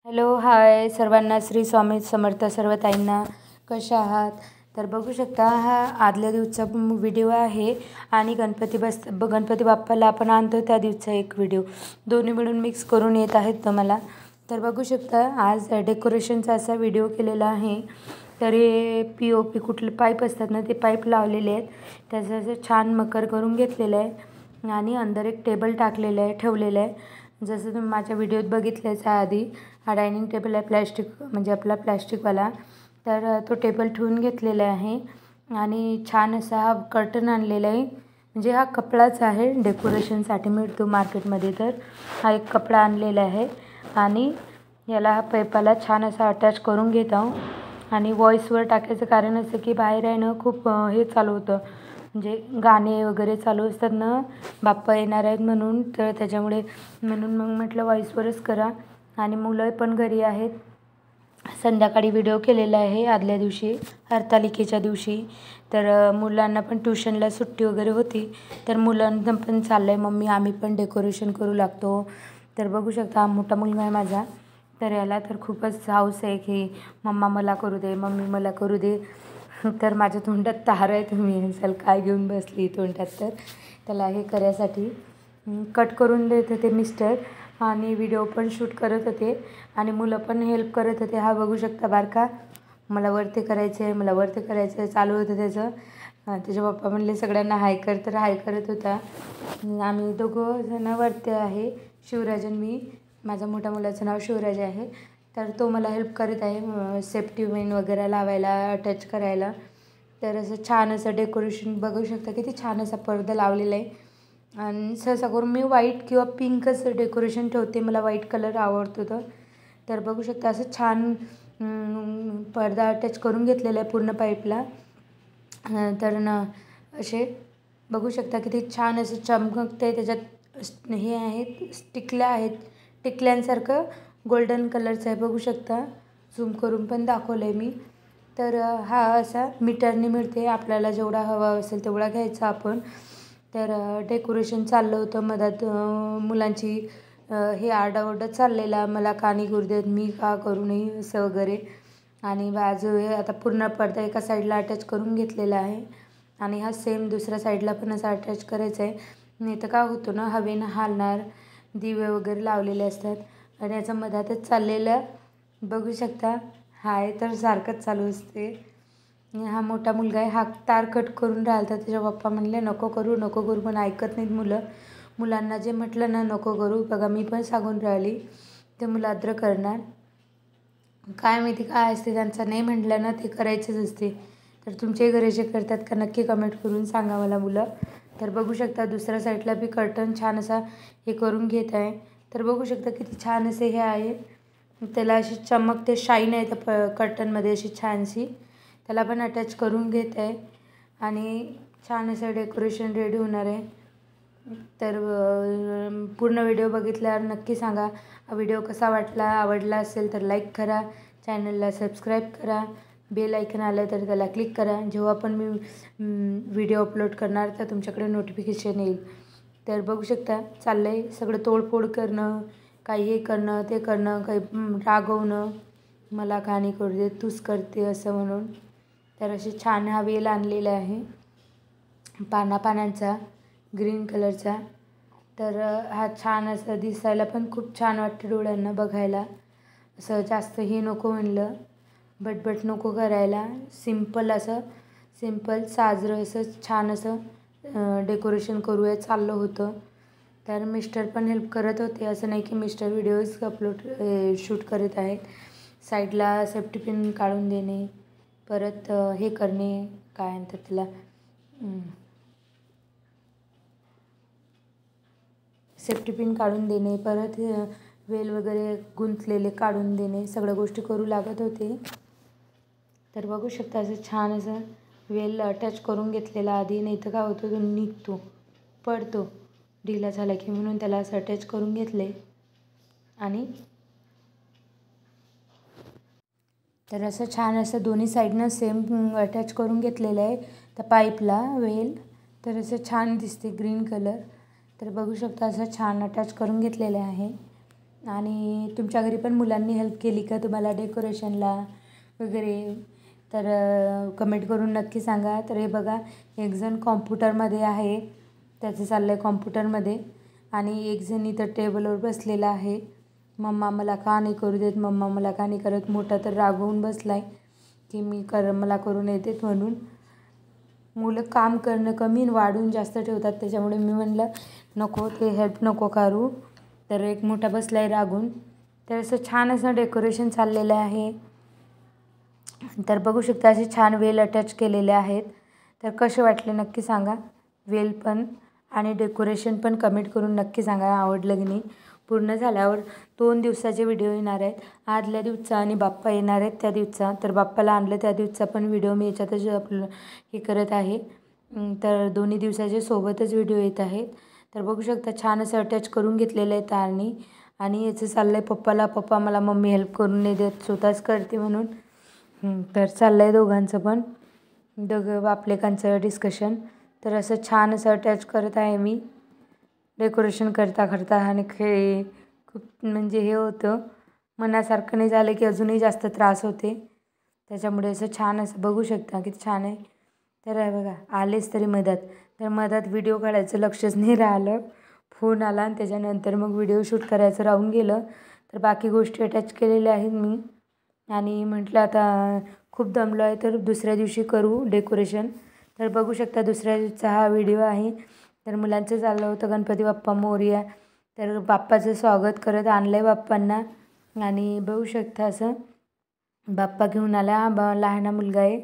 Hello hi सर्वांना, श्री स्वामी समर्थ. सर्व ताईंना कशा आहात? तर बघू शकता हा आदल्या दिवसाचा व्हिडिओ आहे आणि गणपती बाप्पाला आपण आणतो त्या दिवसाचा एक व्हिडिओ, दोन्ही मिळून मिक्स करून येत आहेत तुम्हाला. तर बघू शकता आज डेकोरेशनचा असा व्हिडिओ केलेला आहे. तर हे POP कुठले पाईप असतात ना, ते पाईप लावलेले आहेत. त्याचं असं छान मकर करून घेतलेलं आहे आणि अंदर एक टेबल टाकलेलं आहे, ठेवलेलं आहे. जसं तुम्ही माझ्या व्हिडिओत बघितलंच आहे आधी. हा डायनिंग टेबल आहे, प्लॅस्टिक म्हणजे आपला प्लॅस्टिकवाला. तर तो टेबल ठेवून घेतलेला आहे आणि छान असा हा कर्टन आणलेला आहे. म्हणजे हा कपडाच आहे, डेकोरेशनसाठी मिळतो मार्केटमध्ये. तर हा एक कपडा आणलेला आहे आणि याला हा पाईपाला छान असा अटॅच करून घेत आहो. आणि व्हॉईसवर टाकायचं कारण असं की बाहेर आहे ना खूप हे चालू होतं, म्हणजे गाणे वगैरे चालू असतात ना, बाप्पा येणार आहेत म्हणून. तर त्याच्यामुळे म्हणून मग म्हटलं व्हॉईसवरच करा. आणि मुलं पण घरी आहेत. संध्याकाळी व्हिडिओ केलेला आहे आदल्या दिवशी, हरतालिकेच्या दिवशी. तर मुलांना पण ट्युशनला सुट्टी वगैरे होती, तर मुलांना पण चाललं आहे मम्मी आम्ही पण डेकोरेशन करू लागतो. तर बघू शकता हा मोठा मुलगा आहे माझा. तर याला तर खूपच हौस आहे की मम्मा मला करू दे, मम्मी मला करू दे. तर माझ्या तोंडात तार आहे, तुम्ही असाल काय घेऊन बसली तोंडात. तर त्याला हे करायसाठी कट करून देत होते मिस्टर आणि व्हिडिओ पण शूट करत होते आणि मुलं पण हेल्प करत होते. हा बघू शकता बारका, मला वरती करायचं आहे, मला वरती करायचं आहे चालू होतं त्याचं. त्याचे पप्पा म्हणले सगळ्यांना हाय कर, तर हाय करत होता. आम्ही दोघं जणं वरती आहे, शिवराज आणि मी. माझ्या मोठ्या मुलाचं नाव शिवराज आहे. तर तो मला हेल्प करत आहे सेफ्टी पिन वगैरे लावायला, अटॅच करायला. तर असं छान असं डेकोरेशन बघू शकता, किती छान असा पडदा लावलेला आहे. आणि सहसा करून मी व्हाईट किंवा पिंकच डेकोरेशन ठेवते, मला व्हाईट कलर आवडतो. तर बघू शकता असं छान पडदा अटॅच करून घेतलेला आहे पूर्ण पाईपला. तर ना असे बघू शकता किती छान असं चमकते. त्याच्यात हे आहेत टिकल्या आहेत, टिकल्यांसारखं गोल्डन कलरचं आहे. बघू शकता, झूम करून पण दाखवलं आहे मी. तर हा असा मीटरने मिळते, आपल्याला जेवढा हवा असेल तेवढा घ्यायचा आपण. तर डेकोरेशन चाललं होतं मधात, मुलांची हे आरडाओरडा चाललेला, मला का नाही करू देत, मी का करू नये असं वगैरे. आणि बाजू हे आता पूर्ण पडदा एका साईडला अटॅच करून घेतलेला आहे आणि हा सेम दुसऱ्या साईडला पण असा अटॅच करायचा आहे. नाही तर काय होतं ना, हवेनं हालणार, दिवे वगैरे लावलेले असतात आणि याचा मधातच चाललेलं बघू शकता. हाय तर सारखंच चालू असते. हा मोठा मुलगा आहे, हा तार कट करून राहिला. त्याच्या पप्पा म्हणले नको करू नको करू, पण ऐकत नाहीत मुलं. मुलांना जे म्हटलं ना नको करू, बघा मी पण सांगून राहिली, ते मुलं अद्र करणार. काय माहिती काय असते त्यांचं, नाही म्हटलं ना ते करायचंच असते. तर तुमच्याही घरी जे करतात का नक्की कमेंट करून सांगा मला मुलं. तर बघू शकता दुसऱ्या साईडला बी कर्टन छान असा हे करून घेत आहे. तर बघू शकता किती छान असे हे आहे, त्याला अशी चमकते, शाईन आहे त्या कर्टनमध्ये अशी छानशी. त्याला पण अटॅच करून घेत आहे आणि छान असं डेकोरेशन रेडी होणार आहे. तर पूर्ण व्हिडिओ बघितल्यावर नक्की सांगा हा व्हिडिओ कसा वाटला. आवडला असेल तर लाईक करा, चॅनलला सबस्क्राईब करा, बेल आयकन आलं तर त्याला क्लिक करा. जेव्हा पण मी व्हिडिओ अपलोड करणार तर तुमच्याकडे नोटिफिकेशन येईल. तर बघू शकता चाललं आहे सगळं तोडफोड करणं, काही हे करणं ते करणं, काही रागवणं, मला का नाही करू दे, तूच करते असं म्हणून. तर असे छान हा वेल आणलेला आहे पानांचा, ग्रीन कलरचा. तर हा छान असं दिसायला पण खूप छान वाटतं डोळ्यांना बघायला. असं जास्त हे नको म्हणलं, बटबट नको करायला, सिम्पल असं, सिम्पल साजरं असं छान असं डेकोरेशन करूया चाललं होतं. तर मिस्टर पण हेल्प करत होते, असं नाही की मिस्टर व्हिडिओज शूट करत आहेत. साईडला सेफ्टी पिन काढून देणे, परत हे करणे, काय म्हणतात त्याला, सेफ्टी पिन काढून देणे, परत वेल वगैरे गुंतलेले काढून देणे, सगळ्या गोष्टी करू लागत होते. तर बघू शकता असं छान असं वेल अटॅच करून घेतलेला आधी, नाही तर काय होतं तो निघतो, पडतो ढिला झाला की, म्हणून त्याला असं अटॅच करून घेतले. आणि तर असं छान असं दोन्ही साईडनं सेम अटॅच करून घेतलेलं आहे त्या पाईपला वेल. तर असं छान दिसते ग्रीन कलर. तर बघू शकता असं छान अटॅच करून घेतलेलं आहे आणि तुमच्या घरी पण मुलांनी हेल्प केली का तुम्हाला डेकोरेशनला वगैरे, तर कमेंट करून नक्की सांगा. तर हे बघा, एकजण कॉम्प्युटरमध्ये आहे, त्याचं चाललं आहे कॉम्प्युटरमध्ये, आणि एकजण इथं टेबलवर बसलेला आहे. मम्मा मला का नाही करू देत, मम्मा मला का नाही करत. मोठा तर रागवून बसला आहे की मला करून येतेत म्हणून. मुलं काम करणं कमी वाढून जास्त ठेवतात, त्याच्यामुळे मी म्हणलं नको, ते हेल्प नको करू. तर एक मोठा बसला आहे रागून. तर असं छान असं डेकोरेशन चाललेलं आहे. तर बघू शकता असे छान वेल अटॅच केलेले आहेत. तर कसे वाटले नक्की सांगा. वेल पण आणि डेकोरेशन पण कमेंट करून नक्की सांगा आवडलं की नाही. पूर्ण झाल्यावर 2 दिवसाचे व्हिडिओ येणार आहेत. आदल्या दिवसा आणि बाप्पा येणार आहेत त्या दिवसा. तर बाप्पाला आणलं त्या दिवसा पण व्हिडिओ मी याच्यातच आपलं हे करत आहे. तर दोन्ही दिवसाचे सोबतच व्हिडिओ येत आहेत. तर बघू शकता छान असं अटॅच करून घेतलेलं आहे तारणी. आणि याचं चाललं आहे पप्पा मला मम्मी हेल्प करून नाही देत, स्वतःच करते म्हणून. तर चाललं आहे दोघांचं पण, दोघं बापलेकांचं डिस्कशन. तर असं छान असं अटॅच करत आहे मी डेकोरेशन करता आणि खूप म्हणजे हे होतं, मनासारखं नाही झालं की अजूनही जास्त त्रास होते. त्याच्यामुळे असं छान असं बघू शकता किती छान आहे. तर आहे बघा, आलेच तरी मधात व्हिडिओ काढायचं लक्षच नाही राहिलं. फोन आला आणि त्याच्यानंतर मग व्हिडिओ शूट करायचं राहून गेलं. तर बाकी गोष्टी अटॅच केलेल्या आहेत मी. आणि म्हटलं आता खूप दमलो आहे तर दुसऱ्या दिवशी करू डेकोरेशन. तर बघू शकता दुसऱ्या दिवसाचा हा व्हिडिओ आहे. तर मुलांचं चाललं होतं गणपती बाप्पा मोरया. तर बाप्पाचं स्वागत करत आणलं आहे बाप्पांना. आणि बघू शकता असं बाप्पा घेऊन आला. लहान मुलगा आहे.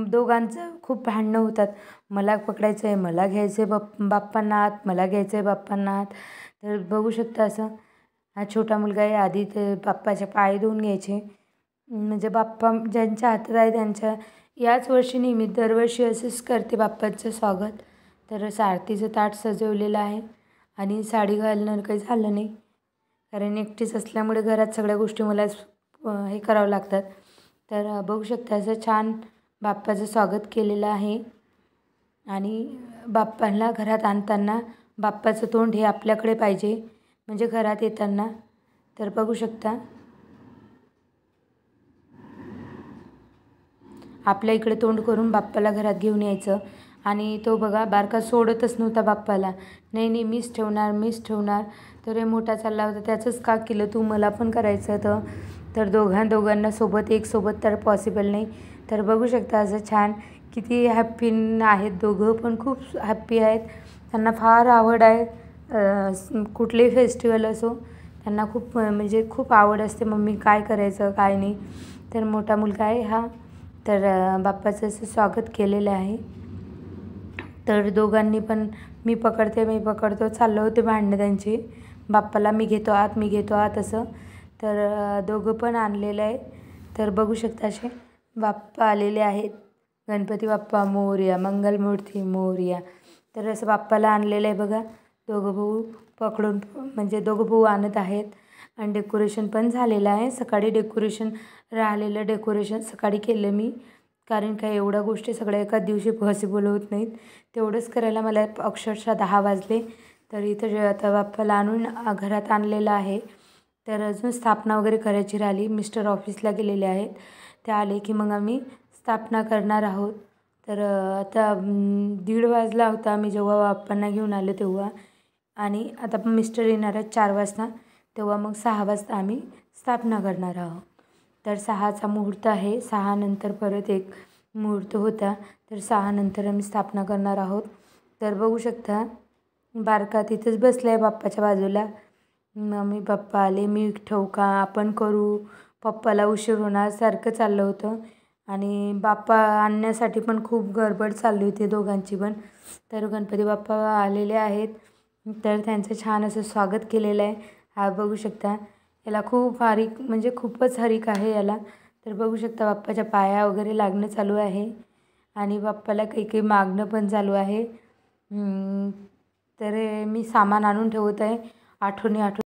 दोघांचं खूप भांडणं होतात, मला पकडायचं आहे, मला घ्यायचं आहे बाप्पांना हात, मला घ्यायचं आहे बाप्पांना हात. तर बघू शकता असं हा छोटा मुलगा आहे. आधी ते बाप्पाचे पाय धुवून घ्यायचे, म्हणजे बाप्पा ज्यांच्या हातात आहे त्यांच्या. याच वर्षी नेहमी दरवर्षी असंच करते बाप्पाचं स्वागत. तर आरतीचं ताट सजवलेलं आहे आणि साडी घालणं काही झालं नाही, कारण एकटीच असल्यामुळे घरात सगळ्या गोष्टी मला हे करावं लागतात. तर बघू शकता असं छान बाप्पाचं स्वागत केलेलं आहे. आणि बाप्पांना घरात आणताना बाप्पाचं तोंड हे आपल्याकडे पाहिजे, म्हणजे घरात येताना. तर बघू शकता आपल्या इकडे तोंड करून बाप्पाला घरात घेऊन यायचं. आणि तो बघा बारका सोडतच नव्हता बाप्पाला, नाही मीच ठेवणार. तर हे मोठा चालला होता, त्याचंच का केलं तू, मला पण करायचं होतं. तर दोघांना सोबत एक तर पॉसिबल नाही. तर बघू शकता असं छान किती हॅप्पी आहेत दोघं, पण खूप हॅप्पी आहेत. त्यांना फार आवड आहे, कुठलेही फेस्टिवल असो त्यांना खूप म्हणजे खूप आवड असते, मम्मी काय करायचं काय नाही. तर मोठा मुलगा आहे हा. तर बाप्पाचं असं स्वागत केलेलं आहे. तर दोघांनी पण मी पकडतो चाललं होते भांडणं त्यांची. बाप्पाला मी घेतो आत असं. तर दोघं पण आणलेलं आहे. तर बघू शकता असे बाप्पा आलेले आहेत. गणपती बाप्पा मोरया, मंगलमूर्ती मोरया. तर असं बाप्पाला आणलेलं आहे बघा. दोघं भाऊ पकडून, म्हणजे दोघं भाऊ आणत आहेत. आणि डेकोरेशन पण झालेलं आहे. सकाळी राहिलेलं डेकोरेशन सकाळी केलं मी, कारण काय एवढ्या गोष्टी सगळ्या एकाच दिवशी पॉसिबल होत नाहीत. तेवढंच करायला मला अक्षरशः 10 वाजले. तर इथं आता बाप्पाला आणून घरात आणलेलं आहे. तर अजून स्थापना वगैरे करायची राहिली. मिस्टर ऑफिसला गेलेले आहेत, ते आले की मग आम्ही स्थापना करणार आहोत. तर आता 1:30 वाजला होता मी जेव्हा बाप्पांना घेऊन आले तेव्हा. आणि आता मिस्टर येणार आहेत 4 वाजता, तेव्हा मग 6 वाजता आम्ही स्थापना करणार आहोत. तर 6चा मुहूर्त आहे. 6 नंतर परत एक मुहूर्त होता. तर 6 नंतर आम्ही स्थापना करणार आहोत. तर बघू शकता बारका तिथंच बसला आहे बाप्पाच्या बाजूला. मम्मी पप्पा आले, मी ठेवू का, आपण करू, पप्पाला उशीर होणार सारखं चाललं होतं. आणि बाप्पा आणण्यासाठी पण खूप गडबड चालली होती दोघांची पण. तर गणपती बाप्पा आलेले आहेत. तर त्यांचं छान असं स्वागत केलेलं आहे. हा बघू शकता, याला खूप म्हणजे खूपच हरीक आहे याला. तर बघू शकता बाप्पाच्या पाया वगैरे लागणं चालू आहे. आणि बाप्पाला काही मागणं पण चालू आहे. तर मी सामान आणून ठेवत आहे आठवणी